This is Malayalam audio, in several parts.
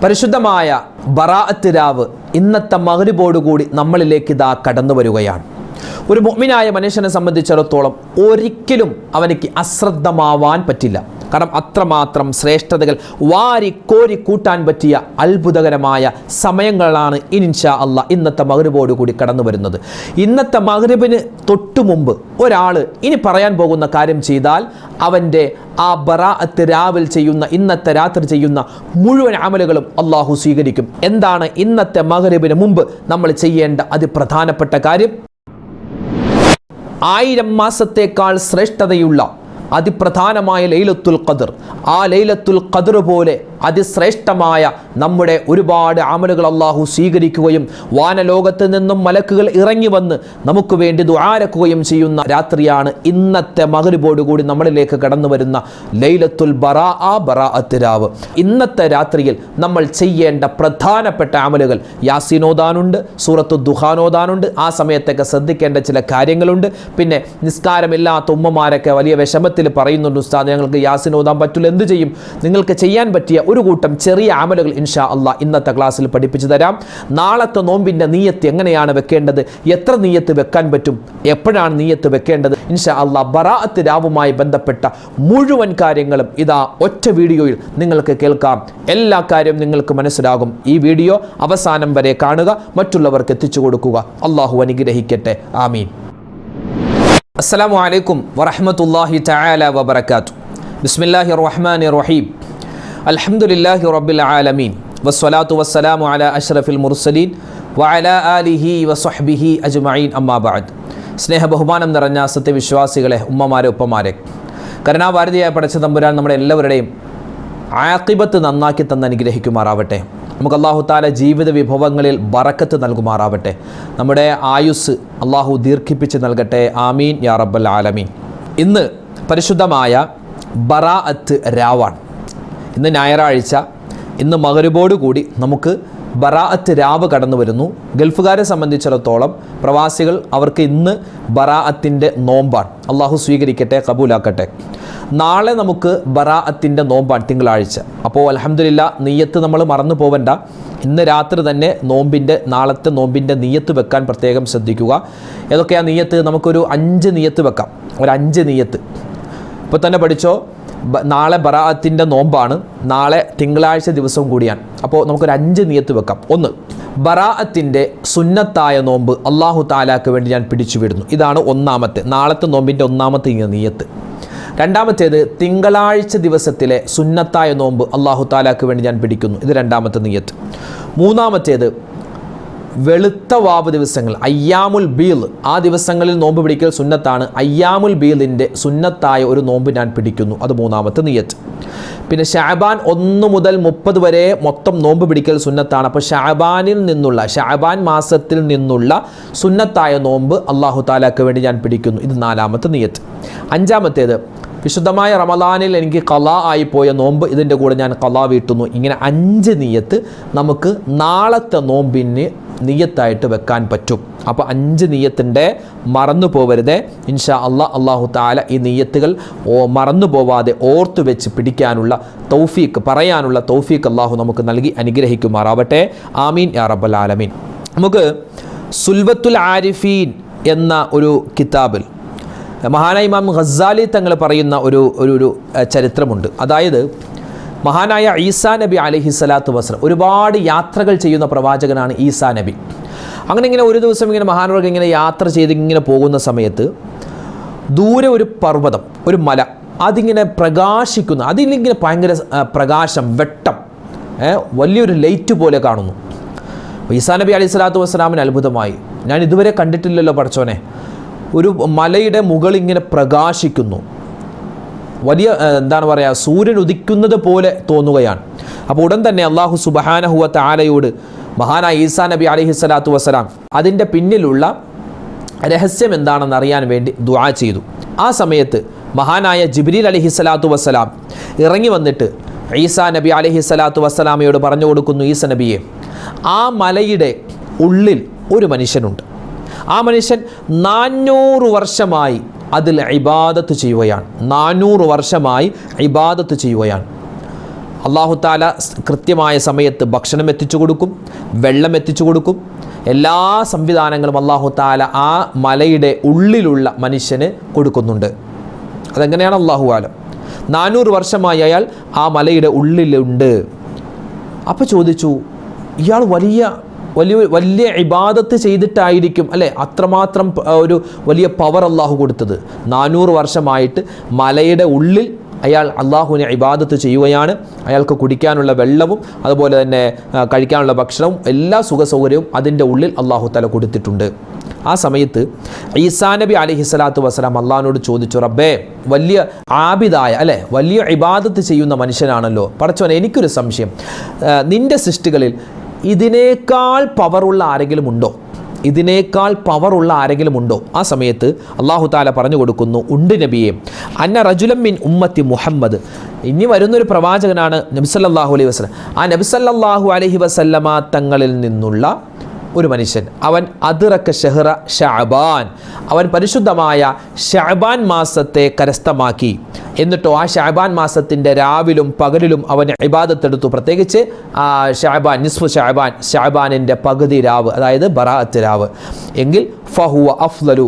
പരിശുദ്ധമായ ബറാഅത്ത് രാവ് ഇന്നത്തെ മഗ്രിബോടുകൂടി നമ്മളിലേക്ക് ഇതാ കടന്നു വരികയാണ്. ഒരു മുഅ്മിനായ മനുഷ്യനെ സംബന്ധിച്ചിടത്തോളം ഒരിക്കലും അവനിക്ക് അശ്രദ്ധമാവാൻ പറ്റില്ല. കാരണം അത്രമാത്രം ശ്രേഷ്ഠതകൾ വാരിക്കോരി കൂട്ടാൻ പറ്റിയ അത്ഭുതകരമായ സമയങ്ങളാണ് ഇൻഷാ അല്ലാഹ് ഇന്നത്തെ മഗ്രിബോടുകൂടി കടന്നു വരുന്നത്. ഇന്നത്തെ മഗ്രിബിന് തൊട്ടു മുമ്പ് ഒരാൾ ഇനി പറയാൻ പോകുന്ന കാര്യം ചെയ്താൽ അവൻ്റെ ആ ബറാഅത്ത് രാവിൽ ചെയ്യുന്ന ഇന്നത്തെ രാത്രി ചെയ്യുന്ന മുഴുവൻ അമലുകളും അള്ളാഹു സ്വീകരിക്കും. എന്താണ് ഇന്നത്തെ മഗ്രിബിന് മുമ്പ് നമ്മൾ ചെയ്യേണ്ട അതിപ്രധാനപ്പെട്ട കാര്യം? 1000 മാസത്തേക്കാൾ ശ്രേഷ്ഠതയുള്ള അതിപ്രധാനമായ ലൈലത്തുൽ ഖദ്ർ, ആ ലൈലത്തുൽ ഖദ്ർ പോലെ അതിശ്രേഷ്ഠമായ നമ്മുടെ ഒരുപാട് അമലുകൾ അള്ളാഹു സ്വീകരിക്കുകയും വാനലോകത്ത് നിന്നും മലക്കുകൾ ഇറങ്ങി വന്ന് നമുക്ക് വേണ്ടി ദുആരക്കുകയും ചെയ്യുന്ന രാത്രിയാണ് ഇന്നത്തെ മഗ്രിബോടുകൂടി നമ്മളിലേക്ക് കടന്നു വരുന്ന ലൈലത്തുൽ ബറാഅത്ത് രാവ്. ഇന്നത്തെ രാത്രിയിൽ നമ്മൾ ചെയ്യേണ്ട പ്രധാനപ്പെട്ട അമലുകൾ യാസീൻ ഓതാനുണ്ട്, സൂറത്തു ദുഹാൻ ഓതാനുണ്ട്. ആ സമയത്തൊക്കെ ശ്രദ്ധിക്കേണ്ട ചില കാര്യങ്ങളുണ്ട്. പിന്നെ നിസ്കാരമില്ലാത്ത ഉമ്മമാരൊക്കെ വലിയ വിഷമത്തിൽ പറയുന്നുണ്ട്, ഉസ്താദ് ഞങ്ങൾക്ക് യാസീൻ ഓതാൻ പറ്റില്ല, എന്ത് ചെയ്യും? നിങ്ങൾക്ക് ചെയ്യാൻ പറ്റിയ ഒരു കൂട്ടം ചെറിയ അമലുകൾ ഇൻഷാ അല്ലാഹ് ഇന്നത്തെ ക്ലാസ്സിൽ പഠിപ്പിച്ചു തരാം. നാളത്തെ നോമ്പിൻ്റെ നീയത്ത് എങ്ങനെയാണ് വെക്കേണ്ടത്, എത്ര നീയത്ത് വെക്കാൻ പറ്റും, എപ്പോഴാണ് നീയത്ത് വെക്കേണ്ടത്, ഇൻഷാ അല്ലാഹ് ബറാഅത്ത് രാവുമായി ബന്ധപ്പെട്ട മുഴുവൻ കാര്യങ്ങളും ഇതാ ഒറ്റ വീഡിയോയിൽ നിങ്ങൾക്ക് കേൾക്കാം. എല്ലാ കാര്യവും നിങ്ങൾക്ക് മനസ്സിലാകും. ഈ വീഡിയോ അവസാനം വരെ കാണുക, മറ്റുള്ളവർക്ക് എത്തിച്ചു കൊടുക്കുക. അല്ലാഹു അനുഗ്രഹിക്കട്ടെ. ആമീൻ. അസ്സലാമു അലൈക്കും വറഹ്മത്തുള്ളാഹി തആല വബറകാതുഹു. ബിസ്മില്ലാഹിർ റഹ്മാനിർ റഹീം. അൽഹംദുലില്ലാഹി റബ്ബിൽ ആലമീൻ വസ്സലാത്തു വസ്സലാമു അലാ അഷ്റഫിൽ മുർസലീൻ വഅലാ ആലിഹി വസ്വഹ്ബിഹി അജ്മഈൻ. അമ്മാ ബഅദ്. സ്നേഹ ബഹുമാനം നിറഞ്ഞ സത്യവിശ്വാസികളെ, ഉമ്മമാരെ, ഉപ്പമാരെ, കരുണാഭാരതിയായ പടച്ച തമ്പുരാൻ നമ്മുടെ എല്ലാവരുടെയും ആഖിബത്ത് നന്നാക്കി തന്ന് അനുഗ്രഹിക്കുമാറാവട്ടെ. നമുക്ക് അല്ലാഹു തആല ജീവിത വിഭവങ്ങളിൽ ബറക്കത്ത് നൽകുമാറാവട്ടെ. നമ്മുടെ ആയുസ് അല്ലാഹു ദീർഘിപ്പിച്ച് നൽകട്ടെ. ആമീൻ യാ റബ്ബൽ ആലമീൻ. ഇന്ന് പരിശുദ്ധമായ ബറാഅത്ത് രാവാണ്. ഇന്ന് ഞായറാഴ്ച, ഇന്ന് മഗ്രിബോടുകൂടി നമുക്ക് ബറാഅത്ത് രാവ് കടന്നു വരുന്നു. ഗൾഫുകാരെ സംബന്ധിച്ചിടത്തോളം, പ്രവാസികൾ, അവർക്ക് ഇന്ന് ബറാഅത്തിൻ്റെ നോമ്പാണ്. അള്ളാഹു സ്വീകരിക്കട്ടെ, കബൂലാക്കട്ടെ. നാളെ നമുക്ക് ബറാഅത്തിൻ്റെ നോമ്പാണ്, തിങ്കളാഴ്ച. അപ്പോൾ അൽഹംദുലില്ലാ, നീയത്ത് നമ്മൾ മറന്നു പോവണ്ട. ഇന്ന് രാത്രി തന്നെ നാളത്തെ നോമ്പിൻ്റെ നീയത്ത് വെക്കാൻ പ്രത്യേകം ശ്രദ്ധിക്കുക. ഏതൊക്കെയാണ് നീയത്ത്? നമുക്കൊരു 5 നീയത്ത് വെക്കാം. ഒരു 5 നീയത്ത് ഇപ്പോൾ തന്നെ പഠിച്ചോ. നാളെ ബറാഅത്തിൻ്റെ നോമ്പാണ്, നാളെ തിങ്കളാഴ്ച ദിവസവും കൂടിയാണ്. അപ്പോൾ നമുക്കൊരു 5 നീയത്ത് വെക്കാം. 1, ബറാഅത്തിൻ്റെ സുന്നത്തായ നോമ്പ് അല്ലാഹു തആലാക്ക് വേണ്ടി ഞാൻ പിടിച്ചു വിടുന്നു. ഇതാണ് ഒന്നാമത്തെ, നാളത്തെ നോമ്പിൻ്റെ ഒന്നാമത്തെ നീയത്ത്. രണ്ടാമത്തേത്, തിങ്കളാഴ്ച ദിവസത്തിലെ സുന്നത്തായ നോമ്പ് അല്ലാഹു തആലാക്ക് വേണ്ടി ഞാൻ പിടിക്കുന്നു. ഇത് രണ്ടാമത്തെ നീയത്ത്. മൂന്നാമത്തേത്, വെളുത്ത വാവ് ദിവസങ്ങൾ, അയ്യാമുൽ ബീൽ, ആ ദിവസങ്ങളിൽ നോമ്പ് പിടിക്കൽ സുന്നത്താണ്. അയ്യാമുൽ ബീലിൻ്റെ സുന്നത്തായ ഒരു നോമ്പ് ഞാൻ പിടിക്കുന്നു. അത് മൂന്നാമത്തെ നിയത്ത്. പിന്നെ ഷഅബാൻ 1 മുതൽ 30 വരെ മൊത്തം നോമ്പ് പിടിക്കൽ സുന്നത്താണ്. അപ്പോൾ ഷഅബാൻ മാസത്തിൽ നിന്നുള്ള സുന്നത്തായ നോമ്പ് അല്ലാഹു തആലാക്ക് വേണ്ടി ഞാൻ പിടിക്കുന്നു. ഇത് 4ാമത്തെ നിയത്ത്. 5ാമത്തേത്, വിശുദ്ധമായ റമദാനിൽ എനിക്ക് ഖളാ ആയിപ്പോയ നോമ്പ്, ഇതിൻ്റെ കൂടെ ഞാൻ ഖളാ വീട്ടുന്നു. ഇങ്ങനെ 5 നിയത്ത് നമുക്ക് നാളത്തെ നോമ്പിന് നിയത്തായിട്ട് വെക്കാൻ പറ്റും. അപ്പോൾ 5 നിയത്തിൻ്റെ മറന്നു പോവരുതേ. ഇൻഷാ അല്ലാഹ് അല്ലാഹു തആല ഈ നിയത്തുകൾ മറന്നു പോവാതെ ഓർത്തു വെച്ച് പിടിക്കാനുള്ള തൗഫീഖ്, പറയാനുള്ള തൗഫീഖ് അല്ലാഹു നമുക്ക് നൽകി അനുഗ്രഹിക്കുമാറാവട്ടെ. ആമീൻ യാ റബ്ബൽ ആലമീൻ. നമുക്ക് സുൽവത്തുൽ ആരിഫീൻ എന്ന ഒരു കിതാബിൽ മഹാനായ ഇമാം ഗസാലി തങ്ങൾ പറയുന്ന ഒരു ചരിത്രമുണ്ട്. അതായത് മഹാനായ ഈസാ നബി അലൈഹിസ്സലാത്തു വസ്സലാം ഒരുപാട് യാത്രകൾ ചെയ്യുന്ന പ്രവാചകനാണ് ഈസാ നബി. അങ്ങനെ ഇങ്ങനെ ഒരു ദിവസം ഇങ്ങനെ മഹാനവർക്ക് ഇങ്ങനെ യാത്ര ചെയ്ത് ഇങ്ങനെ പോകുന്ന സമയത്ത് ദൂരെ ഒരു പർവ്വതം, ഒരു മല, അതിങ്ങനെ പ്രകാശിക്കുന്നു. അതിലിങ്ങനെ ഭയങ്കര പ്രകാശം, വെട്ടം, വലിയൊരു ലൈറ്റ് പോലെ കാണുന്നു. ഈസാ നബി അലൈഹിസ്സലാത്തു വസ്സലാമിന് അത്ഭുതമായി. ഞാൻ ഇതുവരെ കണ്ടിട്ടില്ലല്ലോ പടച്ചോനെ, ഒരു മലയുടെ മുകളിങ്ങനെ പ്രകാശിക്കുന്നു, വലിയ എന്താണ് പറയുക, സൂര്യൻ ഉദിക്കുന്നത് പോലെ തോന്നുകയാണ്. അപ്പോൾ ഉടൻ തന്നെ അല്ലാഹു സുബ്ഹാനഹു വ തആലയോട് മഹാനായ ഈസാ നബി അലൈഹിസ്സലാത്തു വസ്സലാം അതിൻ്റെ പിന്നിലുള്ള രഹസ്യം എന്താണെന്ന് അറിയാൻ വേണ്ടി ദുആ ചെയ്തു. ആ സമയത്ത് മഹാനായ ജിബ്രീൽ അലൈഹിസ്സലാത്തു വസ്സലാം ഇറങ്ങി വന്നിട്ട് ഈസാ നബി അലൈഹിസ്സലാത്തു വസ്സലാമയോട് പറഞ്ഞു കൊടുക്കുന്നു, ഈസാ നബിയെ, ആ മലയുടെ ഉള്ളിൽ ഒരു മനുഷ്യനുണ്ട്. ആ മനുഷ്യൻ 400 വർഷമായി അതിൽ ഇബാദത്ത് ചെയ്യുകയാണ്. 400 വർഷമായി ഇബാദത്ത് ചെയ്യുകയാണ്. അല്ലാഹു തആല കൃത്യമായ സമയത്ത് ഭക്ഷണം എത്തിച്ചു കൊടുക്കും, വെള്ളം എത്തിച്ചു കൊടുക്കും. എല്ലാ സംവിധാനങ്ങളും അല്ലാഹു തആല ആ മലയുടെ ഉള്ളിലുള്ള മനുഷ്യന് കൊടുക്കുന്നുണ്ട്. അതെങ്ങനെയാണ് അല്ലാഹു ആലം. 400 വർഷമായി അയാൾ ആ മലയുടെ ഉള്ളിലുണ്ട്. അപ്പോൾ ചോദിച്ചു, ഇയാൾ വലിയ ഇബാദത്ത് ചെയ്തിട്ടായിരിക്കും അല്ലേ അത്രമാത്രം ഒരു വലിയ പവർ അള്ളാഹു കൊടുത്തത്. 400 വർഷമായിട്ട് മലയുടെ ഉള്ളിൽ അയാൾ അള്ളാഹുവിനെ ഇബാദത്ത് ചെയ്യുകയാണ്. അയാൾക്ക് കുടിക്കാനുള്ള വെള്ളവും അതുപോലെ തന്നെ കഴിക്കാനുള്ള ഭക്ഷണവും എല്ലാ സുഖസൗകര്യവും അതിൻ്റെ ഉള്ളിൽ അള്ളാഹു തആല കൊടുത്തിട്ടുണ്ട്. ആ സമയത്ത് ഈസാ നബി അലൈഹിസ്സലാത്തു വസ്സലാം അള്ളാഹിനോട് ചോദിച്ചു, റബ്ബേ, വലിയ ആബിദായ അല്ലേ വലിയ ഇബാദത്ത് ചെയ്യുന്ന മനുഷ്യനാണല്ലോ പടച്ചോനെ, എനിക്കൊരു സംശയം, നിൻ്റെ സൃഷ്ടികളിൽ ഇതിനേക്കാൾ പവറുള്ള ആരെങ്കിലും ഉണ്ടോ? ഇതിനേക്കാൾ പവറുള്ള ആരെങ്കിലും ഉണ്ടോ? ആ സമയത്ത് അല്ലാഹു തആല പറഞ്ഞു കൊടുക്കുന്നു, ഉണ്ട് നബിയെ, അന്ന റജുലൻ മിൻ ഉമ്മത്തി മുഹമ്മദ്. ഇനി വരുന്നൊരു പ്രവാചകനാണ് നബി സല്ലല്ലാഹു അലൈഹി വസല്ലം. ആ നബി സല്ലല്ലാഹു അലൈഹി വസല്ലമ തങ്ങളിൽ നിന്നുള്ള ഒരു മനുഷ്യൻ, അവൻ അദ്റക ഷഹ്റ ശഅബാൻ, അവൻ പരിശുദ്ധമായ ശഅബാൻ മാസത്തെ കരസ്ഥമാക്കി. എന്നിട്ടോ ആ ശഅബാൻ മാസത്തിൻ്റെ രാവിലും പകലിലും അവൻ ഇബാദത്തെടുത്തു. പ്രത്യേകിച്ച് ശഅബാൻ, നിസ്ഫു ശഅബാൻ, ശഅബാനിൻ്റെ പകുതി രാവ്, അതായത് ബറാഅത്ത് രാവ്. എങ്കിൽ ഫഹുവ അഫ്ളലു,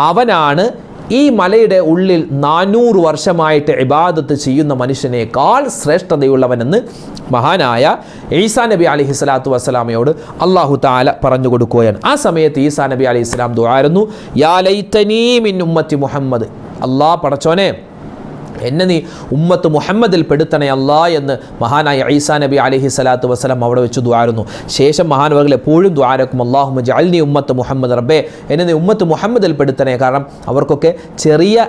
അവനാണ് ഈ മലയുടെ ഉള്ളിൽ 400 വർഷമായിട്ട് ഇബാദത്ത് ചെയ്യുന്ന മനുഷ്യനേക്കാൾ ശ്രേഷ്ഠതയുള്ളവനെന്ന് മഹാനായ ഈസാ നബി അലൈഹിസ്സലാത്തു വസ്സലാമയോട് അല്ലാഹു തആല പറഞ്ഞു കൊടുക്കുകയാണ്. ആ സമയത്ത് ഈസാ നബി അലൈഹിസ്സലാം ദുആയിരുന്നു, യാ ലൈതനീ മിൻ ഉമ്മത്തി മുഹമ്മദ്, അല്ലാഹ് പടച്ചോനെ, എന്നെ നീ ഉമ്മത്ത് മുഹമ്മദിൽ പെടുത്തണേ അല്ലാ എന്ന് മഹാനായ ഈസാ നബി അലൈഹി സ്വലാത്തു വസ്സലാം അവിടെ വെച്ച് ദുആരുന്നു. ശേഷം മഹാനവകൾ എപ്പോഴും ദുആരക്കും, അല്ലാഹുമ്മ ജഅൽനി ഉമ്മത്ത് മുഹമ്മദ്, റബ്ബേ എന്നെ നീ ഉമ്മത്ത് മുഹമ്മദിൽ പെടുത്തണേ. കാരണം അവർക്കൊക്കെ ചെറിയ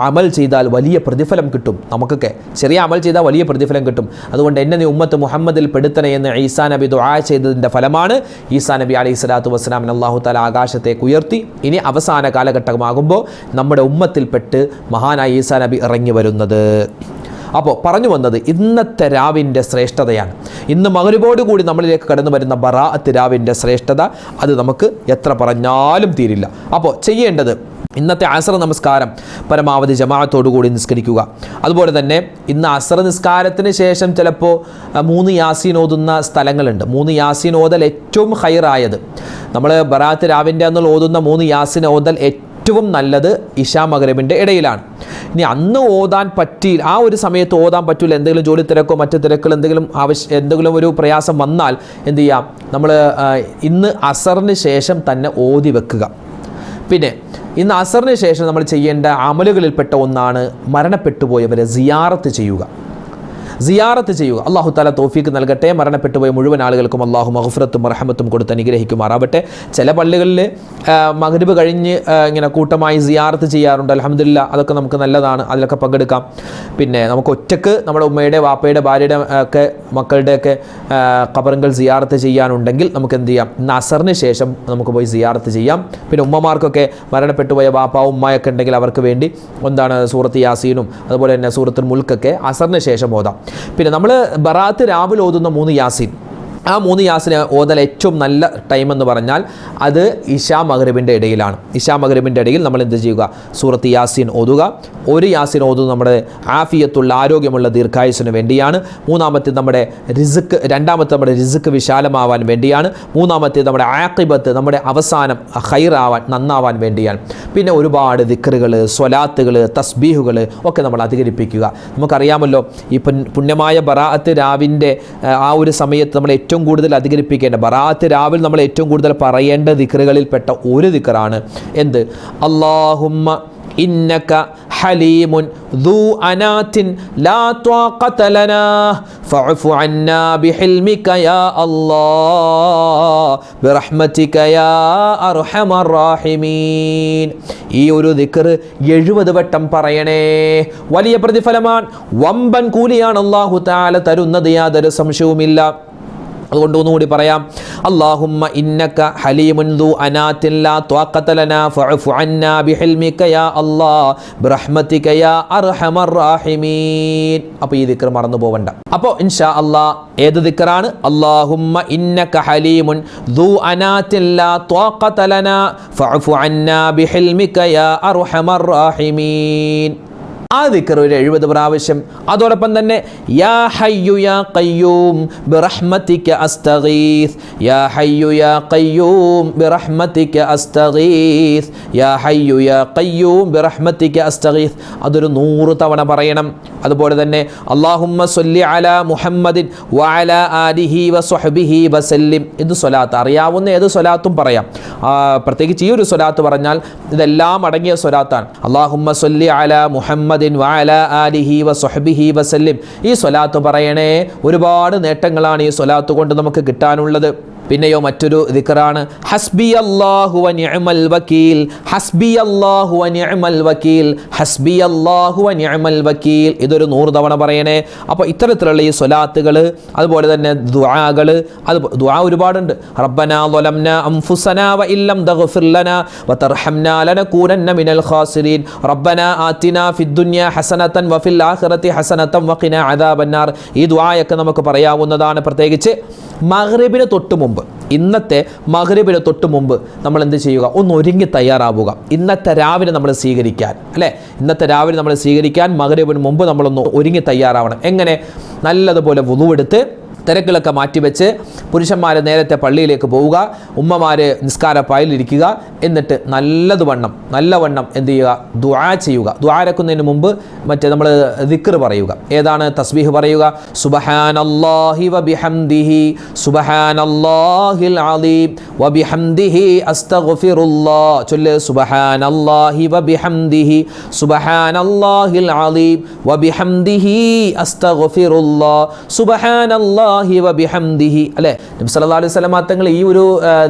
അമൽ ചെയ്താൽ വലിയ പ്രതിഫലം കിട്ടും, നമുക്കൊക്കെ ചെറിയ അമൽ ചെയ്താൽ വലിയ പ്രതിഫലം കിട്ടും. അതുകൊണ്ട് എന്നെ നീ ഉമ്മത്ത് മുഹമ്മദിൽ പെടുത്തണേ എന്ന് ഈസാ നബി ദുആ ചെയ്തതിൻ്റെ ഫലമാണ് ഈസാ നബി അലൈഹി സ്വലാത്തു വസ്സലാമിനെ അല്ലാഹു തആല ആകാശത്തേക്ക് ഉയർത്തി. ഇനി അവസാന കാലഘട്ടമാകുമ്പോൾ നമ്മുടെ ഉമ്മത്തിൽപ്പെട്ട് മഹാനായ ഈസാ നബി ഇറങ്ങി വരുന്നത്. അപ്പോൾ പറഞ്ഞു വന്നത് ഇന്നത്തെ രാവിൻ്റെ ശ്രേഷ്ഠതയാണ്. ഇന്ന് മഗ്‌രിബോട് കൂടി നമ്മളിലേക്ക് കടന്നു വരുന്ന ബറാഅത്ത് രാവിൻ്റെ ശ്രേഷ്ഠത അത് നമുക്ക് എത്ര പറഞ്ഞാലും തീരില്ല. അപ്പോൾ ചെയ്യേണ്ടത് ഇന്നത്തെ അസ്ർ നമസ്കാരം പരമാവധി ജമാഅത്തോടു കൂടി നിസ്കരിക്കുക. അതുപോലെ തന്നെ ഇന്ന് അസ്ർ നിസ്കാരത്തിന് ശേഷം ചിലപ്പോൾ 3 യാസീൻ ഓതുന്ന സ്ഥലങ്ങളുണ്ട്. 3 യാസീൻ ഓതൽ ഏറ്റവും ഖൈറായത്, നമ്മൾ ബറാഅത്ത് രാവിൻ്റെ അന്ന് ഓതുന്ന 3 യാസീൻ ഓതൽ ഏറ്റവും നല്ലത് ഇശാ മഗ്‌രിബിൻ്റെ ഇടയിലാണ്. ഇനി അന്ന് ഓതാൻ പറ്റിയില്ല, ആ ഒരു സമയത്ത് ഓതാൻ പറ്റില്ല, എന്തെങ്കിലും ജോലി തിരക്കോ മറ്റു തിരക്കുകൾ എന്തെങ്കിലും ഒരു പ്രയാസം വന്നാൽ എന്ത് ചെയ്യാം, നമ്മൾ ഇന്ന് അസറിന് ശേഷം തന്നെ ഓതി വെക്കുക. പിന്നെ ഇന്ന് അസറിന് ശേഷം നമ്മൾ ചെയ്യേണ്ട അമലുകളിൽപ്പെട്ട ഒന്നാണ് മരണപ്പെട്ടുപോയവരെ സിയാറത്ത് ചെയ്യുക. അല്ലാഹു തആല തൗഫീഖ് നൽകട്ടെ. മരണപ്പെട്ടുപോയ മുഴുവൻ ആളുകൾക്കും അല്ലാഹു മഗ്ഫിറത്തും റഹ്മത്തും കൊടുത്ത് അനുഗ്രഹിക്കുമാറാവട്ടെ. ചില പള്ളികളിൽ മഗ്‌രിബ് കഴിഞ്ഞ് ഇങ്ങനെ കൂട്ടമായി സിയാറത്ത് ചെയ്യാറുണ്ട്. അൽഹംദുലില്ലാ, അതൊക്കെ നമുക്ക് നല്ലതാണ്, അതിലൊക്കെ പങ്കെടുക്കാം. പിന്നെ നമുക്ക് ഒറ്റക്ക് നമ്മുടെ ഉമ്മയുടെ വാപ്പയുടെ ഭാര്യയുടെ ഒക്കെ മക്കളുടെയൊക്കെ ഖബറുകൾ സിയാറത്ത് ചെയ്യാനുണ്ടെങ്കിൽ നമുക്ക് എന്ത് ചെയ്യാം, ഇന്ന് അസറിന് ശേഷം നമുക്ക് പോയി സിയാറത്ത് ചെയ്യാം. പിന്നെ ഉമ്മമാർക്കൊക്കെ മരണപ്പെട്ടുപോയ വാപ്പാവും ഉമ്മയൊക്കെ ഉണ്ടെങ്കിൽ അവർക്ക് വേണ്ടി സൂറത്ത് യാസീനും അതുപോലെ തന്നെ സൂറത്തുൽ മുൽക്കൊക്കെ അസറിന് ശേഷം ഓതാം. പിന്നെ നമ്മൾ ബറാഅത്ത് രാവിലെ ഓതുന്ന 3 യാസീൻ, ആ 3 യാസീന് ഓതൽ ഏറ്റവും നല്ല ടൈം എന്ന് പറഞ്ഞാൽ അത് ഇശാ മഗ്‌രിബിൻ്റെ ഇടയിലാണ്. ഇശാ മഗ്‌രിബിൻ്റെ ഇടയിൽ നമ്മൾ എന്ത് ചെയ്യുക, സൂറത്ത് യാസീൻ ഓതുക. ഒരു യാസീൻ ഓതുന്നത് നമ്മുടെ ആഫിയത്തുള്ള ആരോഗ്യമുള്ള ദീർഘായുസ്സിന് വേണ്ടിയാണ്. രണ്ടാമത്തെ നമ്മുടെ റിസ്ക് വിശാലമാവാൻ വേണ്ടിയാണ്. മൂന്നാമത്തേത് നമ്മുടെ ആഖിബത്ത്, നമ്മുടെ അവസാനം ഖൈറാവാൻ, നന്നാവാൻ വേണ്ടിയാണ്. പിന്നെ ഒരുപാട് ദിക്റുകൾ, സ്വലാത്തുകൾ, തസ്ബീഹുകൾ ഒക്കെ നമ്മൾ അധികരിപ്പിക്കുക. നമുക്കറിയാമല്ലോ ഈ പുണ്യമായ ബറാഅത്ത് രാവിൻ്റെ ആ ഒരു സമയത്ത് നമ്മൾ ഏറ്റവും കൂടുതൽ അധികരിപ്പിക്കേണ്ട, ബറാഅത്ത് രാവിൽ നമ്മൾ ഏറ്റവും കൂടുതൽ പറയേണ്ട ദിക്റുകളിൽപ്പെട്ട ഒരു ദിക്റാണ് എന്ത്, അല്ലാഹുമ്മ ഇന്നക ഹലീമുൻ ദൂ അനാതിൻ ലാ ത്വാഖത ലനാ ഫഅഫു അന്നാ ബിഹിൽമിക യാ അല്ലാഹ് ബിറഹ്മതിക യാ അർഹമർ റഹീമീൻ. ഈ ഒരു ദിക്ർ 70 വട്ടം പറയണേ. വലിയ പ്രതിഫലമാണ്, വമ്പൻ കൂലിയാണ് അല്ലാഹു തആല തരുന്നത്, യാതൊരു സംശയവുമില്ല. അതുകൊണ്ട് ഒന്നുകൂടി പറയാം, അല്ലാഹുമ്മ ഇന്നക ഹലീമുൻ ദൂ അനാതിൻ ലാ ത്വാഖത ലനാ ഫഅഫു അന്നാ ബിഹിൽമിക യാ അല്ലാഹ് ബിറഹ്മതിക യാ അർഹമർ റഹീമീൻ. അപ്പോൾ ഈ ദിക്ർ മറന്നു പോവണ്ട. അപ്പോൾ ഇൻഷാ അല്ലാഹ് ഏത് ദിക്റാണ്, അല്ലാഹുമ്മ ഇന്നക ഹലീമുൻ ദൂ അനാതിൻ ലാ ത്വാഖത ലനാ ഫഅഫു അന്നാ ബിഹിൽമിക യാ അർഹമർ റഹീമീൻ. ആ ദിക്ർ ഒരു 70 പ്രാവശ്യം. അതോടൊപ്പം തന്നെ യാ ഹയ്യു യാ ഖയ്യൂം ബിറഹ്മതിക അസ്തഗീസ്, യാ ഹയ്യു യാ ഖയ്യൂം ബിറഹ്മതിക അസ്തഗീസ്, യാ ഹയ്യു യാ ഖയ്യൂം ബിറഹ്മതിക അസ്തഗീസ്. അതൊരു 100 തവണ പറയണം. അതുപോലെ തന്നെ അല്ലാഹുമ്മ സ്വല്ലി അലാ മുഹമ്മദിൻ വഅലാ ആലിഹി വസ്വഹ്ബിഹി വസല്ലിം. ഇത് സ്വലാത്ത്, അറിയാവുന്ന ഏത് സ്വലാത്തും പറയാം. പ്രത്യേകിച്ച് ഈ ഒരു സ്വലാത്ത് പറഞ്ഞാൽ ഇതെല്ലാം അടങ്ങിയ സ്വലാത്താണ്. അല്ലാഹുമ്മ സ്വല്ലി അലാ മുഹമ്മദിൻ വഅലാ ആലിഹി വസ്വഹ്ബിഹി വസല്ലിം. ഈ സ്വലാത്ത് പറയണേ. ഒരുപാട് നേട്ടങ്ങളാണ് ഈ സ്വലാത്ത് കൊണ്ട് നമുക്ക് കിട്ടാനുള്ളത്. പിന്നെയോ മറ്റൊരു ദിക്റാണ് ഹസ്ബി അല്ലാഹു വ നിഅമൽ വക്കീൽ, ഹസ്ബി അല്ലാഹു വ നിഅമൽ വക്കീൽ, ഹസ്ബി അല്ലാഹു വ നിഅമൽ വക്കീൽ. ഇതൊരു 100 തവണ പറയണേ. അപ്പോൾ ഇത്തരത്തിലുള്ള ഈ സ്വലാത്തുകൾ, അതുപോലെ തന്നെ ദുആകൾ, അത് ദുആ ഒരുപാടുണ്ട്. റബ്ബനാ ളലംനാ അൻഫുസനാ വ ഇല്ലം തഗ്ഫിർ ലനാ വ തർഹംനാ ലനകൂനന്ന മിനൽ ഖാസിരീൻ, റബ്ബനാ ആതിനാ ഫിദ്ദുനിയാ ഹസനതൻ വ ഫിൽ ആഖിറതി ഹസനതൻ വ ഖിനാ അദാബന്നാർ. ഈ ദുആയൊക്കെ നമുക്ക് പറയാവുന്നതാണ്. പ്രത്യേകിച്ച് മഗ്രിബിന് തൊട്ട് മുമ്പ്, ഇന്നത്തെ മഗ്രിബിന് തൊട്ട് മുമ്പ് നമ്മൾ എന്ത് ചെയ്യുക? ഒന്ന് ഒരുങ്ങി തയ്യാറാവുക. ഇന്നത്തെ രാവിലെ നമ്മൾ സ്വീകരിക്കാൻ, അല്ലേ? ഇന്നത്തെ രാവിലെ നമ്മൾ സ്വീകരിക്കാൻ മഗ്രിബിന് മുമ്പ് നമ്മളൊന്ന് ഒരുങ്ങി തയ്യാറാവണം. എങ്ങനെ? നല്ലതുപോലെ വുളൂവെടുത്ത് തിരക്കുകളൊക്കെ മാറ്റിവെച്ച് പുരുഷന്മാർ നേരത്തെ പള്ളിയിലേക്ക് പോവുക, ഉമ്മമാർ നിസ്കാരപ്പായിലിരിക്കുക. എന്നിട്ട് നല്ലവണ്ണം എന്ത് ചെയ്യുക? ദുആ ചെയ്യുക. ദുആ ഇറക്കുന്നതിന് മുമ്പ് മറ്റേ നമ്മൾ ദിക്ർ പറയുക. ഏതാണ്? തസ്ബീഹ് പറയുക. സുബ്ഹാനല്ലാഹി വബിഹംദിഹി സുബ്ഹാനല്ലാഹിൽ അലീം വബിഹംദിഹി അസ്തഗ്ഫിറുല്ലാഹ്. ചൊല്ല് സുബ്ഹാനല്ലാഹി വബിഹംദിഹി സുബ്ഹാനല്ലാഹിൽ അലീം വബിഹംദിഹി അസ്തഗ്ഫിറുല്ലാഹ് സുബ്ഹാനല്ലാഹി വബിഹംദിഹി. അല്ലേ? നബി സല്ലല്ലാഹു അലൈഹി വസല്ലം തങ്ങൾ ഈ ഒരു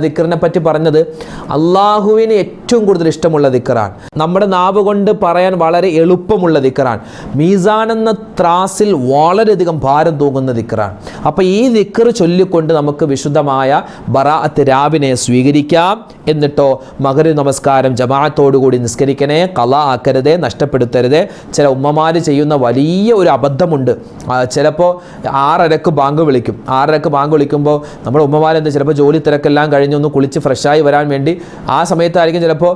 ദിക്റിനെ പറ്റി പറഞ്ഞത് അള്ളാഹുവിന് ഏറ്റവും കൂടുതൽ ഇഷ്ടമുള്ള ദിക്റാണ്. നമ്മുടെ നാവ് കൊണ്ട് പറയാൻ വളരെ എളുപ്പമുള്ള ദിക്റാണ്. മീസാൻ എന്ന ത്രാസിൽ വളരെയധികം ഭാരം തൂങ്ങുന്ന ദിക്റാണ്. അപ്പോൾ ഈ ദിക്ർ ചൊല്ലിക്കൊണ്ട് നമുക്ക് വിശുദ്ധമായ ബറാഅത്ത് രാവിനെ സ്വീകരിക്കാം. എന്നിട്ടോ മഗ്രിബ് നമസ്കാരം ജമാഅത്തോടുകൂടി നിസ്കരിക്കണേ. ഖളാ ആക്കരുതേ, നഷ്ടപ്പെടുത്തരുതേ. ചില ഉമ്മമാർ ചെയ്യുന്ന വലിയ ഒരു അബദ്ധമുണ്ട്. ചിലപ്പോൾ 6:30 ബാങ്ക് വിളിക്കും. 6:30 ബാങ്ക് വിളിക്കുമ്പോൾ നമ്മുടെ ഉമ്മമാരെന്ത്, ചിലപ്പോൾ ജോലി തിരക്കെല്ലാം കഴിഞ്ഞൊന്ന് കുളിച്ച് ഫ്രഷായി വരാൻ വേണ്ടി ആ സമയത്തായിരിക്കും ചിലപ്പോൾ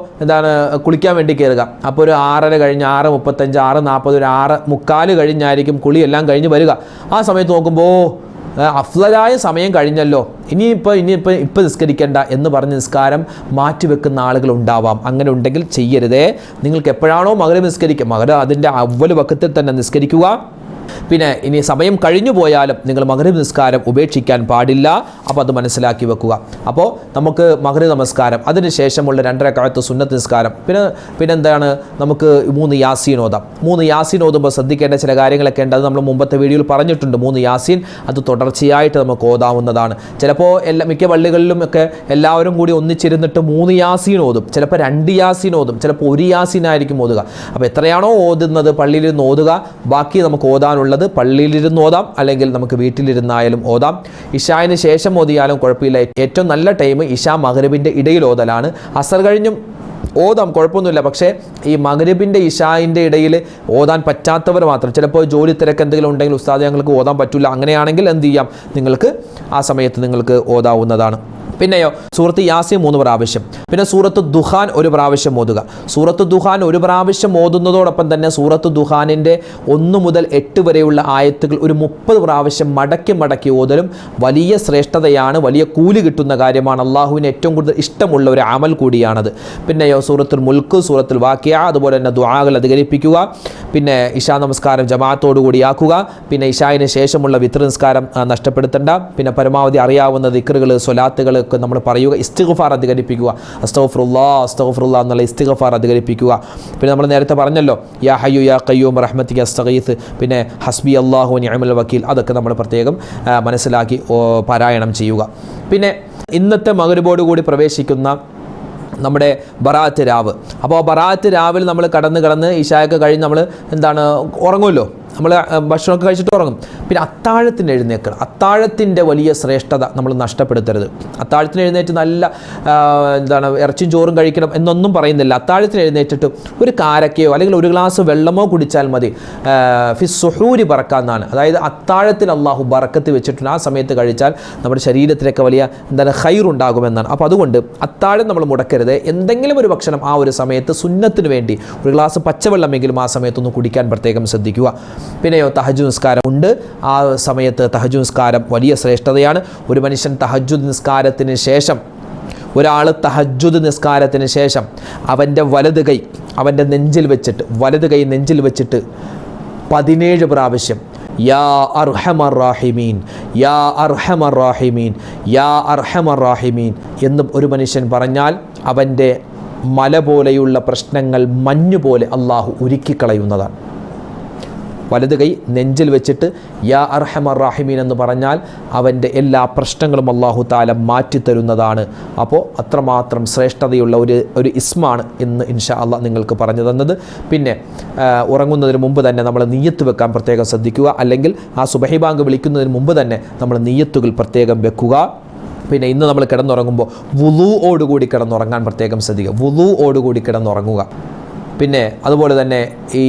കുളിക്കാൻ വേണ്ടി കയറുക. അപ്പോൾ ഒരു 6:30 കഴിഞ്ഞ് 6:35 6:40 ഒരു 6:45 കഴിഞ്ഞായിരിക്കും കുളിയെല്ലാം കഴിഞ്ഞ് വരിക. ആ സമയത്ത് നോക്കുമ്പോൾ അഫ്ളലായ സമയം കഴിഞ്ഞല്ലോ, ഇനിയിപ്പോൾ നിസ്കരിക്കേണ്ട എന്ന് പറഞ്ഞ് നിസ്കാരം മാറ്റിവെക്കുന്ന ആളുകൾ ഉണ്ടാവാം. അങ്ങനെ ഉണ്ടെങ്കിൽ ചെയ്യരുതേ. നിങ്ങൾക്ക് എപ്പോഴാണോ മഗ്രിബ് നിസ്കരിക്കുക, മഗ്രിബ് അതിൻ്റെ അവ്വൽ വഖത്തിൽ തന്നെ നിസ്കരിക്കുക. പിന്നെ ഇനി സമയം കഴിഞ്ഞു പോയാലും നിങ്ങൾ മഗ്രിബ് നിസ്കാരം ഉപേക്ഷിക്കാൻ പാടില്ല. അപ്പോൾ അത് മനസ്സിലാക്കി വെക്കുക. അപ്പോൾ നമുക്ക് മഗ്രിബ് നമസ്കാരം, അതിനുശേഷമുള്ള 2 റക്അത്ത് സുന്നത്ത് നിസ്കാരം, പിന്നെ എന്താണ്, നമുക്ക് 3 യാസീൻ ഓതാം. 3 യാസീൻ ഓതുമ്പോൾ ശ്രദ്ധിക്കേണ്ട ചില കാര്യങ്ങളൊക്കെ ഉണ്ട്. അത് നമ്മൾ മുമ്പത്തെ വീഡിയോയിൽ പറഞ്ഞിട്ടുണ്ട്. 3 യാസീൻ അത് തുടർച്ചയായിട്ട് നമുക്ക് ഓതാവുന്നതാണ്. ചിലപ്പോൾ മിക്ക പള്ളികളിലും ഒക്കെ എല്ലാവരും കൂടി ഒന്നിച്ചിരുന്നിട്ട് 3 യാസീൻ ഓതും, ചിലപ്പോൾ 2 യാസീൻ ഓതും, ചിലപ്പോൾ 1 യാസീൻ ആയിരിക്കും ഓതുക. അപ്പോൾ എത്രയാണോ ഓതുന്നത് പള്ളിയിലിരുന്ന് ഓതുക. ബാക്കി നമുക്ക് ഓതാനുള്ളത് പള്ളിയിലിരുന്ന് ഓതാം, അല്ലെങ്കിൽ നമുക്ക് വീട്ടിലിരുന്നായാലും ഓതാം. ഇശായിന് ശേഷം ഓതിയാലും കുഴപ്പമില്ല. ഏറ്റവും നല്ല ടൈം ഇശാ മഗ്രിബിൻ്റെ ഇടയിൽ ഓതലാണ്. അസർ കഴിഞ്ഞും ഓതാം, കുഴപ്പമൊന്നുമില്ല. പക്ഷേ ഈ മഗ്രിബിൻ്റെ ഇശായിൻ്റെ ഇടയിൽ ഓതാൻ പറ്റാത്തവർ മാത്രം, ചിലപ്പോൾ ജോലി തിരക്ക് എന്തെങ്കിലും ഉണ്ടെങ്കിൽ ഉസ്താദ് ഞങ്ങൾക്ക് ഓതാൻ പറ്റില്ല, അങ്ങനെയാണെങ്കിൽ എന്ത് ചെയ്യാം, നിങ്ങൾക്ക് ആ സമയത്ത് നിങ്ങൾക്ക് ഓതാവുന്നതാണ്. പിന്നെയോ സൂറത്ത് യാസീൻ 3 പ്രാവശ്യം, പിന്നെ സൂറത്ത് ദുഹാൻ 1 പ്രാവശ്യം ഓതുക. സൂറത്ത് ദുഹാൻ 1 പ്രാവശ്യം ഓതുന്നതോടൊപ്പം തന്നെ സൂറത്ത് ദുഹാനിൻ്റെ 1 മുതൽ 8 വരെയുള്ള ആയത്തുകൾ ഒരു 30 പ്രാവശ്യം മടക്കി ഓതലും വലിയ ശ്രേഷ്ഠതയാണ്, വലിയ കൂലി കിട്ടുന്ന കാര്യമാണ്. അള്ളാഹുവിന് ഏറ്റവും കൂടുതൽ ഇഷ്ടമുള്ള ഒരു അമൽ കൂടിയാണത്. പിന്നെയോ സൂറത്തുൽ മുൽക്ക്, സൂറത്തുൽ വാഖിയ, അതുപോലെ തന്നെ ദുആകൾ അധികരിപ്പിക്കുക. പിന്നെ ഇശാ നമസ്കാരം ജമാഅത്തോടുകൂടി ആക്കുക. പിന്നെ ഇശായിന് ശേഷമുള്ള വിത്ർ നിസ്കാരം നഷ്ടപ്പെടുത്തേണ്ട. പിന്നെ പരമാവധി അറിയാവുന്ന ദിക്റുകൾ, സ്വലാത്തുകൾ നമ്മൾ പറയുക. ഇസ്തിഗ്ഫാർ അധികരിപ്പിക്കുക. അസ്തഗ്ഫിറുല്ലാ എന്നുള്ള ഇസ്തിഗ്ഫാർ അധികരിപ്പിക്കുക. പിന്നെ നമ്മൾ നേരത്തെ പറഞ്ഞല്ലോ യാ ഹയ്യു യാ ഖയ്യൂം റഹ്മതിക അസ്തഗീസ്, പിന്നെ ഹസ്ബി അല്ലാഹു നിഅമൽ വക്കീൽ, അതൊക്കെ നമ്മൾ പ്രത്യേകം മനസ്സിലാക്കി പാരായണം ചെയ്യുക. പിന്നെ ഇന്നത്തെ മഗ്രിബോട് കൂടി പ്രവേശിക്കുന്ന നമ്മുടെ ബറാഅത്ത് രാവ്. അപ്പോൾ ബറാഅത്ത് രാവിൽ നമ്മൾ കടന്ന് ഇശായൊക്കെ കഴിഞ്ഞ് നമ്മൾ ഉറങ്ങുമല്ലോ. നമ്മൾ ഭക്ഷണമൊക്കെ കഴിച്ചിട്ട് ഉറങ്ങും. പിന്നെ അത്താഴത്തിന് എഴുന്നേൽക്കണം. അത്താഴത്തിൻ്റെ വലിയ ശ്രേഷ്ഠത നമ്മൾ നഷ്ടപ്പെടുത്തരുത്. അത്താഴത്തിന് എഴുന്നേറ്റ് നല്ല ഇറച്ചിയും ചോറും കഴിക്കണം എന്നൊന്നും പറയുന്നില്ല. അത്താഴത്തിന് എഴുന്നേറ്റിട്ട് ഒരു കാരക്കയോ അല്ലെങ്കിൽ ഒരു ഗ്ലാസ് വെള്ളമോ കുടിച്ചാൽ മതി. സുഹൂരി ബറക്കാന്നാണ്, അതായത് അത്താഴത്തിൽ അള്ളാഹു ബറക്കത്ത് വെച്ചിട്ടുണ്ട്. ആ സമയത്ത് കഴിച്ചാൽ നമ്മുടെ ശരീരത്തിലൊക്കെ വലിയ ഖൈറുണ്ടാകുമെന്നാണ്. അപ്പോൾ അതുകൊണ്ട് അത്താഴം നമ്മൾ മുടക്കരുത്. എന്തെങ്കിലും ഒരു ഭക്ഷണം ആ ഒരു സമയത്ത് സുന്നത്തിന് വേണ്ടി ഒരു ഗ്ലാസ് പച്ചവെള്ളമെങ്കിലും ആ സമയത്തൊന്ന് കുടിക്കാൻ പ്രത്യേകം ശ്രദ്ധിക്കുക. പിന്നെയോ തഹജ്ജുദ് നിസ്കാരം ഉണ്ട്. ആ സമയത്ത് തഹജ്ജുദ് നിസ്കാരം വലിയ ശ്രേഷ്ഠതയാണ്. ഒരു മനുഷ്യൻ തഹജ്ജുദ് നിസ്കാരത്തിന് ശേഷം തഹജ്ജുദ് നിസ്കാരത്തിന് ശേഷം അവൻ്റെ വലത് കൈ അവൻ്റെ നെഞ്ചിൽ വെച്ചിട്ട് 17 പ്രാവശ്യം യാ അർഹമർ റാഹിമീൻ, യാ അർഹമർ റാഹിമീൻ, യാ അർഹമർ റാഹിമീൻ എന്ന് ഒരു മനുഷ്യൻ പറഞ്ഞാൽ അവൻ്റെ മല പോലെയുള്ള പ്രശ്നങ്ങൾ മഞ്ഞുപോലെ അള്ളാഹു ഉരുക്കിക്കളയുന്നതാണ്. വലത് കൈ നെഞ്ചിൽ വെച്ചിട്ട് യാ അർഹമർ റാഹിമീൻ എന്ന് പറഞ്ഞാൽ അവൻ്റെ എല്ലാ പ്രശ്നങ്ങളും അള്ളാഹു താല മാറ്റിത്തരുന്നതാണ്. അപ്പോൾ അത്രമാത്രം ശ്രേഷ്ഠതയുള്ള ഒരു ഇസ്മാണ് ഇന്ന് ഇൻഷാ അള്ളാഹ് നിങ്ങൾക്ക് പറഞ്ഞു തന്നത്. പിന്നെ ഉറങ്ങുന്നതിന് മുമ്പ് തന്നെ നമ്മൾ നിയ്യത്ത് വെക്കാൻ പ്രത്യേകം ശ്രദ്ധിക്കുക. അല്ലെങ്കിൽ ആ സുബഹി ബാങ്ക് വിളിക്കുന്നതിന് മുമ്പ് തന്നെ നമ്മൾ നിയ്യത്തുകൾ പ്രത്യേകം വെക്കുക. പിന്നെ ഇന്ന് നമ്മൾ കിടന്നുറങ്ങുമ്പോൾ വുളൂഓടുകൂടി കിടന്നുറങ്ങാൻ പ്രത്യേകം ശ്രദ്ധിക്കുക. വുളൂഓടുകൂടി കിടന്നുറങ്ങുക. പിന്നെ അതുപോലെ തന്നെ ഈ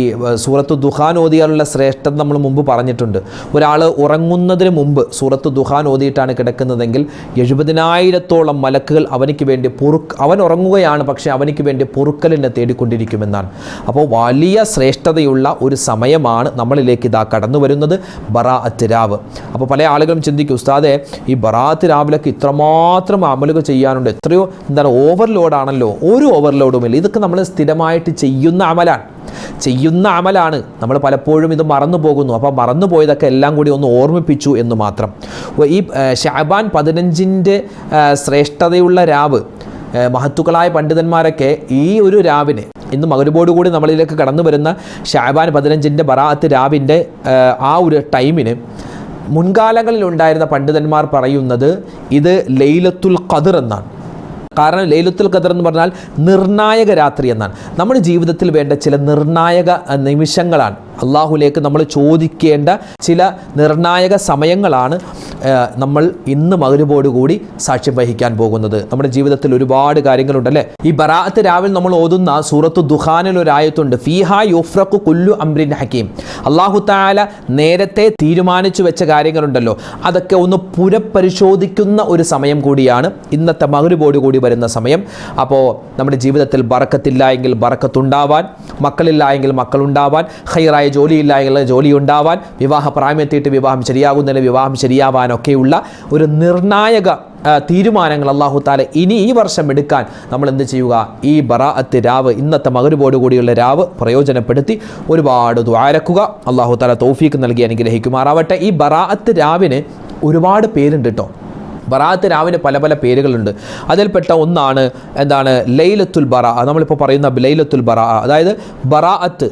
സൂറത്ത് ദുഹാൻ ഓതിയാലുള്ള ശ്രേഷ്ഠത നമ്മൾ മുമ്പ് പറഞ്ഞിട്ടുണ്ട്. ഒരാൾ ഉറങ്ങുന്നതിന് മുമ്പ് സൂറത്ത് ദുഹാൻ ഓതിയിട്ടാണ് കിടക്കുന്നതെങ്കിൽ 70,000-ഓളം മലക്കുകൾ അവനിക്ക് വേണ്ടി അവൻ ഉറങ്ങുകയാണ്, പക്ഷേ അവനിക്ക് വേണ്ടി പൊറുക്കലിനെ തേടിക്കൊണ്ടിരിക്കുമെന്നാണ്. അപ്പോൾ വലിയ ശ്രേഷ്ഠതയുള്ള ഒരു സമയമാണ് നമ്മളിലേക്ക് ഇതാ കടന്നു വരുന്നത്, ബറാഅത്ത് രാവ്. അപ്പോൾ പല ആളുകളും ചിന്തിക്കും, ഉസ്താദെ ഈ ബറാഅത്ത് രാവിലൊക്കെ ഇത്രമാത്രം അമലുകൾ ചെയ്യാനുണ്ട്, എത്രയോ ഓവർലോഡാണല്ലോ. ഒരു ഓവർലോഡുമില്ല. ഇതൊക്കെ നമ്മൾ സ്ഥിരമായിട്ട് ചെയ്യുന്ന അമലാണ്. നമ്മൾ പലപ്പോഴും ഇത് മറന്നു പോകുന്നു. അപ്പോൾ മറന്നു പോയതൊക്കെ എല്ലാം കൂടി ഒന്ന് ഓർമ്മിപ്പിച്ചു എന്ന് മാത്രം. ഈ ശഅബാൻ 15 ശ്രേഷ്ഠതയുള്ള രാവ് മഹത്തുക്കളായ പണ്ഡിതന്മാരൊക്കെ ഈ ഒരു രാവിനെ ഇന്ന് മഗ്‌രിബോടുകൂടി നമ്മളിലേക്ക് കടന്നു വരുന്ന ശഅബാൻ 15 ബറാഅത്ത് രാവിൻ്റെ ആ ഒരു ടൈമിന് മുൻകാലങ്ങളിലുണ്ടായിരുന്ന പണ്ഡിതന്മാർ പറയുന്നത് ഇത് ലൈലത്തുൽ ഖദ്ർ എന്നാണ്. കാരണം ലൈലത്തുൽ ഖദ്ർ എന്ന് പറഞ്ഞാൽ നിർണായക രാത്രി എന്നാണ്. നമ്മുടെ ജീവിതത്തിൽ വേണ്ട ചില നിർണായക നിമിഷങ്ങളാണ്, അള്ളാഹുലേക്ക് നമ്മൾ ചോദിക്കേണ്ട ചില നിർണായക സമയങ്ങളാണ് നമ്മൾ ഇന്ന് മഗ്‌രിബോടുകൂടി സാക്ഷ്യം വഹിക്കാൻ പോകുന്നത്. നമ്മുടെ ജീവിതത്തിൽ ഒരുപാട് കാര്യങ്ങളുണ്ടല്ലേ. ഈ ബറാഅത്ത് രാവിൽ നമ്മൾ ഓതുന്ന സൂറത്തു ദുഖാനിൽ ഒരു ആയത്തുണ്ട്, ഫീഹാ യുഫ്രഖു കുല്ലു അംറിൻ ഹകീം. അള്ളാഹു തആല നേരത്തെ തീരുമാനിച്ചു വെച്ച കാര്യങ്ങളുണ്ടല്ലോ, അതൊക്കെ ഒന്ന് പുനഃപരിശോധിക്കുന്ന ഒരു സമയം കൂടിയാണ് ഇന്നത്തെ മഗ്‌രിബോടുകൂടി വരുന്ന സമയം. അപ്പോൾ നമ്മുടെ ജീവിതത്തിൽ ബറക്കത്തില്ല എങ്കിൽ ബറക്കത്തുണ്ടാവാൻ, മക്കളില്ല എങ്കിൽ മക്കളുണ്ടാവാൻ, ഖൈറായ ജോലിയില്ല എങ്കിൽ ജോലി ഉണ്ടാവാൻ, വിവാഹ പ്രായമെത്തിയിട്ട് വിവാഹം ശരിയാകുന്നതിന് വിവാഹം ശരിയാവാനൊക്കെയുള്ള ഒരു നിർണായക തീരുമാനങ്ങൾ അല്ലാഹു തആല ഇനി ഈ വർഷം എടുക്കാൻ നമ്മൾ എന്ത് ചെയ്യുക? ഈ ബറാഅത്ത് രാവ്, ഇന്നത്തെ മഗ്‌രിബോട് കൂടിയുള്ള രാവ് പ്രയോജനപ്പെടുത്തി ഒരുപാട് ദുആരക്കുക. അല്ലാഹു തആല തൗഫീഖ് നൽകി അനുഗ്രഹിക്കുമാറാവട്ടെ. ഈ ബറാഅത്ത് രാവിന് ഒരുപാട് പേരുണ്ട് കേട്ടോ. ബറാഅത്ത് രാവിന് പല പല പേരുകളുണ്ട്. അതിൽപ്പെട്ട ഒന്നാണ് ലൈലത്തുൽ ബറാഅ. നമ്മളിപ്പോൾ പറയുന്ന ലൈലത്തുൽ ബറാഅ, അതായത് ബറാഅത്ത്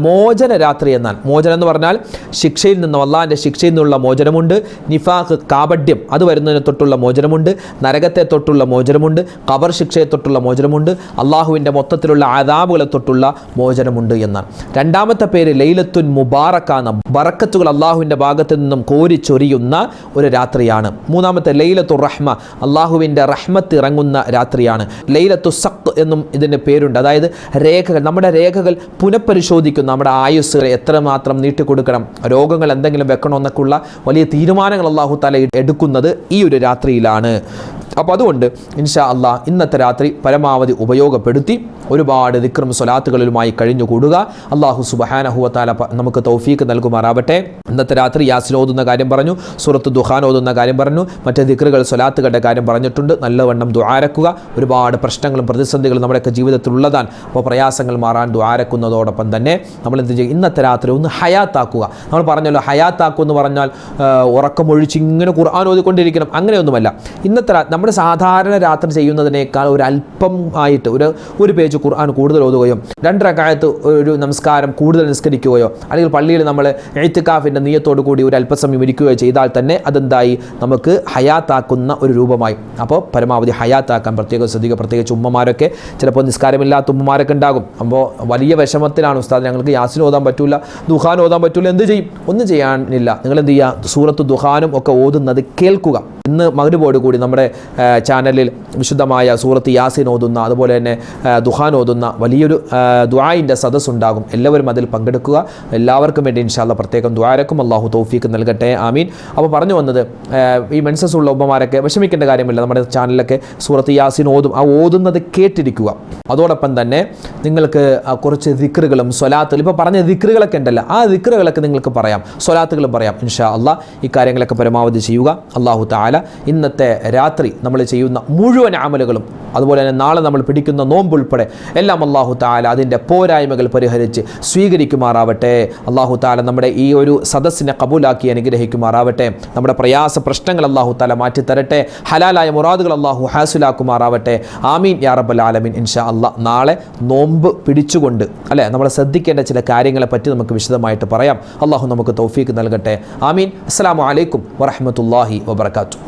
മോചന രാത്രി എന്നാണ്. മോചനം എന്ന് പറഞ്ഞാൽ ശിക്ഷയിൽ നിന്നും, അള്ളാഹിൻ്റെ ശിക്ഷയിൽ നിന്നുള്ള മോചനമുണ്ട്. നിഫാഖ്, കാപഢ്യം, അത് വരുന്നതിനെ തൊട്ടുള്ള മോചനമുണ്ട്. നരകത്തെ തൊട്ടുള്ള മോചനമുണ്ട്. ഖബർ ശിക്ഷയെ തൊട്ടുള്ള മോചനമുണ്ട്. അള്ളാഹുവിൻ്റെ മൊത്തത്തിലുള്ള അദാബുകളെ തൊട്ടുള്ള മോചനമുണ്ട് എന്നാണ്. രണ്ടാമത്തെ പേര് ലൈലത്തുൻ മുബാറക എന്ന, ബറക്കത്തുകൾ അള്ളാഹുവിൻ്റെ ഭാഗത്തു നിന്നും കോരിച്ചൊരിയുന്ന ഒരു രാത്രിയാണ്. മൂന്നാമത്തെ ലൈലത്തുർ റഹ്മ, അള്ളാഹുവിൻ്റെ റഹ്മത്ത് ഇറങ്ങുന്ന രാത്രിയാണ്. ലൈലത്തു സഖ് എന്നും ഇതിന് പേരുണ്ട്. അതായത് രേഖകൾ, നമ്മുടെ രേഖകൾ പുനഃപരിശോധിക്കുന്ന, നമ്മുടെ ആയുസ് എത്രമാത്രം നീട്ടിക്കൊടുക്കണം, രോഗങ്ങൾ എന്തെങ്കിലും വെക്കണമെന്നൊക്കെയുള്ള വലിയ തീരുമാനങ്ങൾ അല്ലാഹു തആല എടുക്കുന്നത് ഈ ഒരു രാത്രിയിലാണ്. അപ്പോൾ അതുകൊണ്ട് ഇൻഷാ അല്ലാഹ് ഇന്നത്തെ രാത്രി പരമാവധി ഉപയോഗപ്പെടുത്തി ഒരുപാട് ദിക്റും സ്വലാത്തുകളിലുമായി കഴിഞ്ഞുകൂടുക. അല്ലാഹു സുബ്ഹാനഹു വ തആല നമുക്ക് തൗഫീഖ് നൽകുമാറാവട്ടെ. ഇന്നത്തെ രാത്രി യാസിൻ ഓതുന്ന കാര്യം പറഞ്ഞു, സൂറത്ത് ദുഖാൻ ഓതുന്ന കാര്യം പറഞ്ഞു, മറ്റ് ദിക്റുകൾ സ്വലാത്തുകളുടെ കാര്യം പറഞ്ഞിട്ടുണ്ട്. നല്ലവണ്ണം ദുആരക്കുക. ഒരുപാട് പ്രശ്നങ്ങളും പ്രതിസന്ധികളും നമ്മുടെയൊക്കെ ജീവിതത്തിൽ ഉള്ളതാണ്. അപ്പോൾ പ്രയാസങ്ങൾ മാറാൻ ദുആരക്കുന്നതോടൊപ്പം തന്നെ നമ്മൾ എന്ത് ചെയ്യും? ഇന്നത്തെ രാത്രി ഒന്ന് ഹയാത്താക്കുക. നമ്മൾ പറഞ്ഞല്ലോ, ഹയാത്താക്കുക എന്ന് പറഞ്ഞാൽ ഉറക്കമൊഴിച്ച് ഇങ്ങനെ ഖുർആൻ ഓതിക്കൊണ്ടിരിക്കണം, അങ്ങനെയൊന്നുമല്ല. ഇന്നത്തെ നമ്മുടെ സാധാരണ രാത്രി ചെയ്യുന്നതിനേക്കാൾ ഒരു അല്പം ആയിട്ട് ഒരു പേജ് പ്രത്യേകിച്ച് ഖുർആൻ കൂടുതൽ ഓതുകയോ 2 റക്അത്ത് ഒരു നമസ്കാരം കൂടുതൽ നിസ്കരിക്കുകയോ അല്ലെങ്കിൽ പള്ളിയിൽ നമ്മൾ ഇഅ്തികാഫിൻ്റെ നിയ്യത്തോടു കൂടി ഒരു അല്പസമയം ഇരിക്കുകയോ ചെയ്താൽ തന്നെ അതെന്തായി നമുക്ക് ഹയാത്താക്കുന്ന ഒരു രൂപമായി. അപ്പോൾ പരമാവധി ഹയാത്താക്കാൻ പ്രത്യേകം ശ്രദ്ധിക്കുക. പ്രത്യേകിച്ച് ഉമ്മമാരൊക്കെ ചിലപ്പോൾ നിസ്കാരമില്ലാത്ത ഉമ്മമാരൊക്കെ ഉണ്ടാകും. അപ്പോൾ വലിയ വിഷമത്തിലാണ് ഉസ്താദ്, ഞങ്ങൾക്ക് യാസിൻ ഓതാൻ പറ്റില്ല, ദുഹാൻ ഓതാൻ പറ്റില്ല, എന്ത് ചെയ്യും? ഒന്നും ചെയ്യാനില്ല. നിങ്ങൾ എന്ത് ചെയ്യുക? സൂറത്ത് ദുഹാനും ഒക്കെ ഓതുന്നത് കേൾക്കുക. ഇന്ന് മഗ്‌രിബോട് കൂടി നമ്മുടെ ചാനലിൽ വിശുദ്ധമായ സൂറത്ത് യാസിൻ ഓതുന്ന അതുപോലെ തന്നെ ദുഹാൻ ഓതുന്ന വലിയൊരു ദുആഇൻ്റെ സദസ്സുണ്ടാകും. എല്ലാവരും അതിൽ പങ്കെടുക്കുക. എല്ലാവർക്കും വേണ്ടി ഇൻഷാ അല്ലാഹ് പ്രത്യേകം ദുആരക്കും അല്ലാഹു തൗഫീഖ് നൽകട്ടെ. ആമീൻ. അപ്പോൾ പറഞ്ഞു വന്നത് ഈ മെൻസസ് ഉള്ള ഉമ്മമാരൊക്കെ വിഷമിക്കേണ്ട കാര്യമില്ല. നമ്മുടെ ചാനലിലൊക്കെ സൂറത്ത് യാസിൻ ഓതും. ആ ഓതുന്നത് കേട്ടിരിക്കുക. അതോടൊപ്പം തന്നെ നിങ്ങൾക്ക് കുറച്ച് ദിക്റുകളും സ്വലാത്തുകളും ഇപ്പോൾ പറഞ്ഞ ദിക്റുകളൊക്കെ ഉണ്ടല്ലോ, ആ ദിക്റുകളൊക്കെ നിങ്ങൾക്ക് പറയാം, സ്വലാത്തുകളും പറയാം. ഇൻഷാ അല്ലാഹ് ഈ കാര്യങ്ങളൊക്കെ പരമാവധി ചെയ്യുക. അല്ലാഹു തആല ഇന്നത്തെ രാത്രി നമ്മൾ ചെയ്യുന്ന മുഴുവൻ അമലുകളും അതുപോലെ തന്നെ നാളെ നമ്മൾ പിടിക്കുന്ന നോമ്പുൾപ്പെടെ എല്ലാം അല്ലാഹു തആല അതിൻ്റെ പോരായ്മകൾ പരിഹരിച്ച് സ്വീകരിക്കുമാറാവട്ടെ. അല്ലാഹു തആല നമ്മുടെ ഈ ഒരു സദസ്സിനെ കബൂലാക്കി അനുഗ്രഹിക്കുമാറാവട്ടെ. നമ്മുടെ പ്രയാസ പ്രശ്നങ്ങൾ അല്ലാഹു തആല മാറ്റി തരട്ടെ. ഹലാലായ മുറാദുകൾ അല്ലാഹു ഹാസിലാക്കുമാറാവട്ടെ. ആമീൻ യാ റബ്ബൽ ആലമീൻ. ഇൻഷാ അല്ലാഹ് നാളെ നോമ്പ് പിടിച്ചുകൊണ്ട് അല്ലേ നമ്മൾ ശ്രദ്ധിക്കേണ്ട ചില കാര്യങ്ങളെ പറ്റി നമുക്ക് വിശദമായിട്ട് പറയാം. അല്ലാഹു നമുക്ക് തൗഫീഖ് നൽകട്ടെ. ആമീൻ. അസ്സലാമു അലൈക്കും വറഹ്മത്തുള്ളാഹി വബറകാതുഹു.